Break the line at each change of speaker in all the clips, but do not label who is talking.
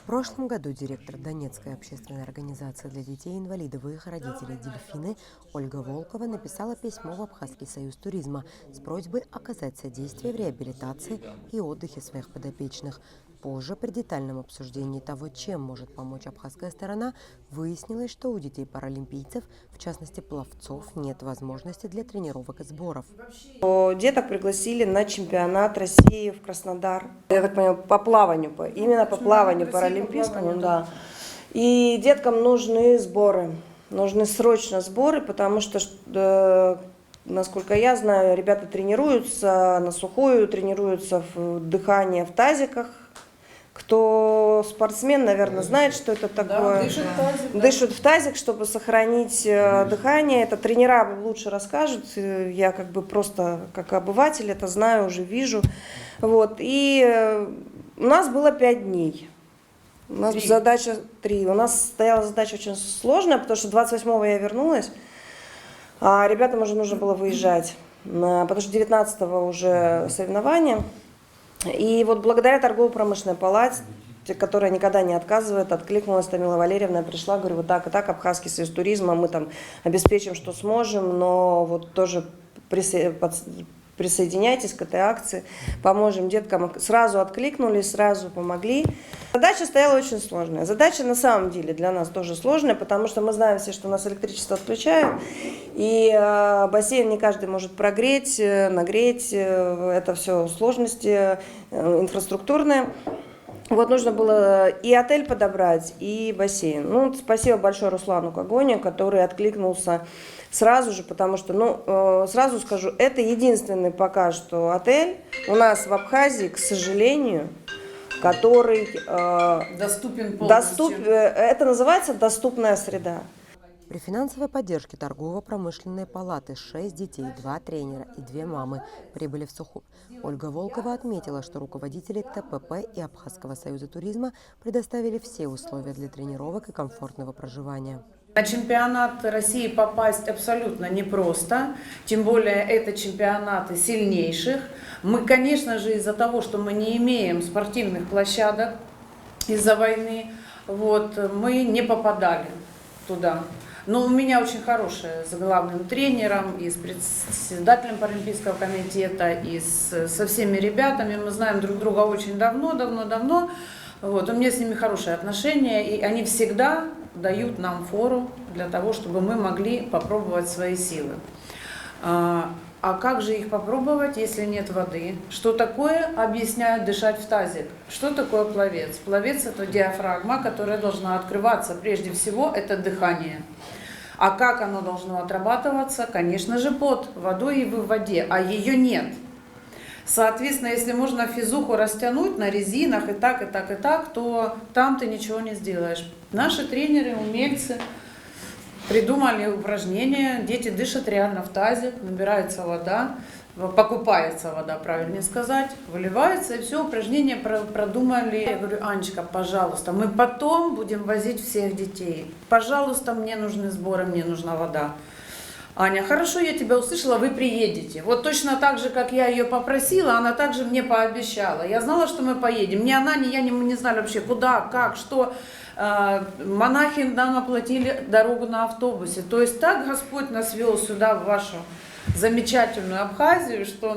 В прошлом году директор Донецкой общественной организации для детей-инвалидов и их родителей «Дельфины» Ольга Волкова написала письмо в Абхазский союз туризма с просьбой оказать содействие в реабилитации и отдыхе своих подопечных. Позже, при детальном обсуждении того, чем может помочь абхазская сторона, выяснилось, что у детей-паралимпийцев, в частности пловцов, нет возможности для тренировок и сборов.
Деток пригласили на чемпионат России в Краснодар. Я так понимаю, по плаванию, именно по плаванию паралимпийскому, да. И деткам нужны сборы, нужны срочно сборы, потому что, насколько я знаю, ребята тренируются на сухую, тренируются в дыхании в тазиках. Кто спортсмен, наверное, знает, что это такое.
Да, дышит в тазик.
Дышат в тазик, чтобы сохранить дыхание. Это тренера лучше расскажут. Я как бы просто как обыватель это знаю, уже вижу. Вот. И у нас было 5 дней. У нас задача 3. У нас стояла задача очень сложная, потому что 28-го я вернулась, а ребятам уже нужно было выезжать, потому что 19-го уже соревнования. И вот благодаря торгово-промышленной палате, которая никогда не отказывает, откликнулась Тамила Валерьевна, я пришла, говорю, вот так и так, Абхазский союз туризма, мы там обеспечим, что сможем, но вот тоже присоединяйтесь к этой акции, поможем деткам. Сразу откликнулись, сразу помогли. Задача стояла очень сложная. Задача на самом деле для нас тоже сложная, потому что мы знаем все, что у нас электричество отключают, и бассейн не каждый может прогреть, нагреть. Это все сложности инфраструктурные. Вот нужно было и отель подобрать, и бассейн. Ну, спасибо большое Руслану Кагоне, который откликнулся сразу же, потому что, сразу скажу, это единственный пока что отель у нас в Абхазии, к сожалению, который
доступен полностью.
Это называется доступная среда.
При финансовой поддержке торгово-промышленной палаты 6 детей, 2 тренера и 2 мамы прибыли в Сухум. Ольга Волкова отметила, что руководители ТПП и Абхазского союза туризма предоставили все условия для тренировок и комфортного проживания.
На чемпионат России попасть абсолютно непросто, тем более это чемпионаты сильнейших. Мы, конечно же, из-за того, что мы не имеем спортивных площадок из-за войны, мы не попадали туда. Но у меня очень хорошая с главным тренером, и с председателем Паралимпийского комитета, и со всеми ребятами. Мы знаем друг друга очень давно. У меня с ними хорошие отношения, и они всегда дают нам фору для того, чтобы мы могли попробовать свои силы. А как же их попробовать, если нет воды? Что такое, объясняют, дышать в тазик? Что такое пловец? Пловец – это диафрагма, которая должна открываться. Прежде всего, это дыхание. А как оно должно отрабатываться? Конечно же, под водой и в воде, а ее нет. Соответственно, если можно физуху растянуть на резинах и так, то там ты ничего не сделаешь. Наши тренеры, умельцы придумали упражнения, дети дышат реально в тазик, набирается вода, покупается вода, правильнее сказать, выливается, и все, упражнения продумали. Я говорю, Анечка, пожалуйста, мы потом будем возить всех детей. Пожалуйста, мне нужны сборы, мне нужна вода. Аня, хорошо, я тебя услышала, вы приедете. Вот точно так же, как я ее попросила, она также мне пообещала. Я знала, что мы поедем. Ни она, ни я не знали вообще, куда, как, что. Монахи нам оплатили дорогу на автобусе. То есть так Господь нас вел сюда, в вашу замечательную Абхазию, что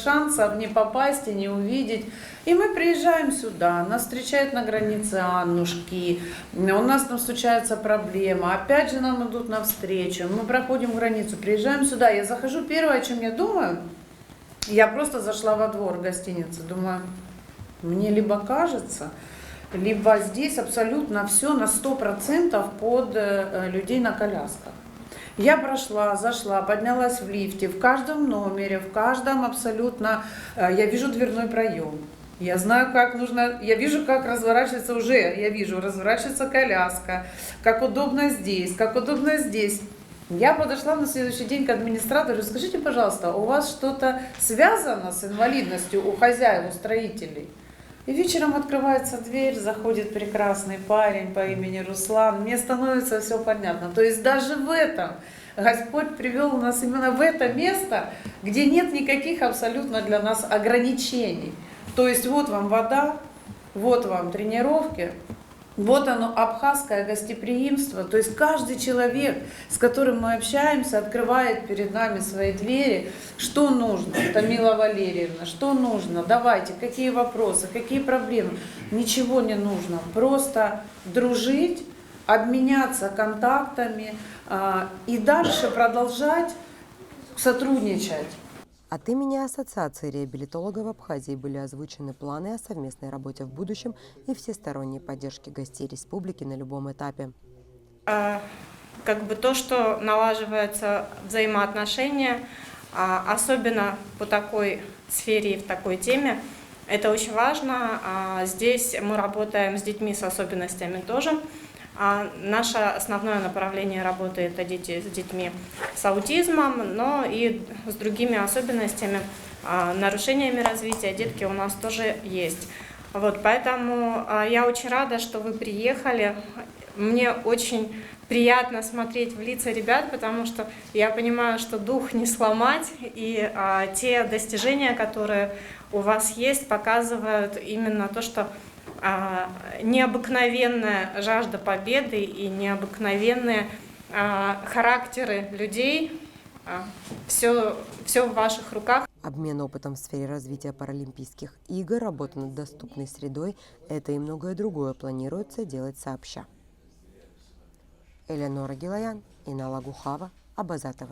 шансов не попасть и не увидеть. И мы приезжаем сюда, нас встречают на границе Аннушки, у нас там случается проблема, опять же нам идут навстречу, мы проходим границу, приезжаем сюда, я захожу, первое, о чем я думаю, я просто зашла во двор гостиницы, думаю, мне либо кажется, либо здесь абсолютно все на 100% под людей на колясках. Я зашла, поднялась в лифте, в каждом номере, в каждом абсолютно, я вижу дверной проем. Я знаю, я вижу, как разворачивается коляска, как удобно здесь, Я подошла на следующий день к администратору, скажите, пожалуйста, у вас что-то связано с инвалидностью у хозяев, у строителей? И вечером открывается дверь, заходит прекрасный парень по имени Руслан, мне становится все понятно. То есть даже в этом Господь привел нас именно в это место, где нет никаких абсолютно для нас ограничений. То есть вот вам вода, вот вам тренировки, вот оно, абхазское гостеприимство. То есть каждый человек, с которым мы общаемся, открывает перед нами свои двери. Что нужно, Тамила Валерьевна, что нужно? Давайте, какие вопросы, какие проблемы? Ничего не нужно. Просто дружить, обменяться контактами и дальше продолжать сотрудничать.
От имени Ассоциации реабилитологов Абхазии были озвучены планы о совместной работе в будущем и всесторонней поддержке гостей республики на любом этапе.
То, что налаживаются взаимоотношения, особенно по такой сфере и в такой теме, это очень важно. Здесь мы работаем с детьми с особенностями тоже. Наше основное направление работы – это дети с детьми с аутизмом, но и с другими особенностями, нарушениями развития детки у нас тоже есть. Поэтому я очень рада, что вы приехали. Мне очень приятно смотреть в лица ребят, потому что я понимаю, что дух не сломать, и те достижения, которые у вас есть, показывают именно то, что необыкновенная жажда победы и необыкновенные характеры людей, все в ваших руках.
Обмен опытом в сфере развития Паралимпийских игр, работа над доступной средой – это и многое другое планируется делать сообща. Элеонора Гилаян, Инна Лагухава, Абаза ТВ.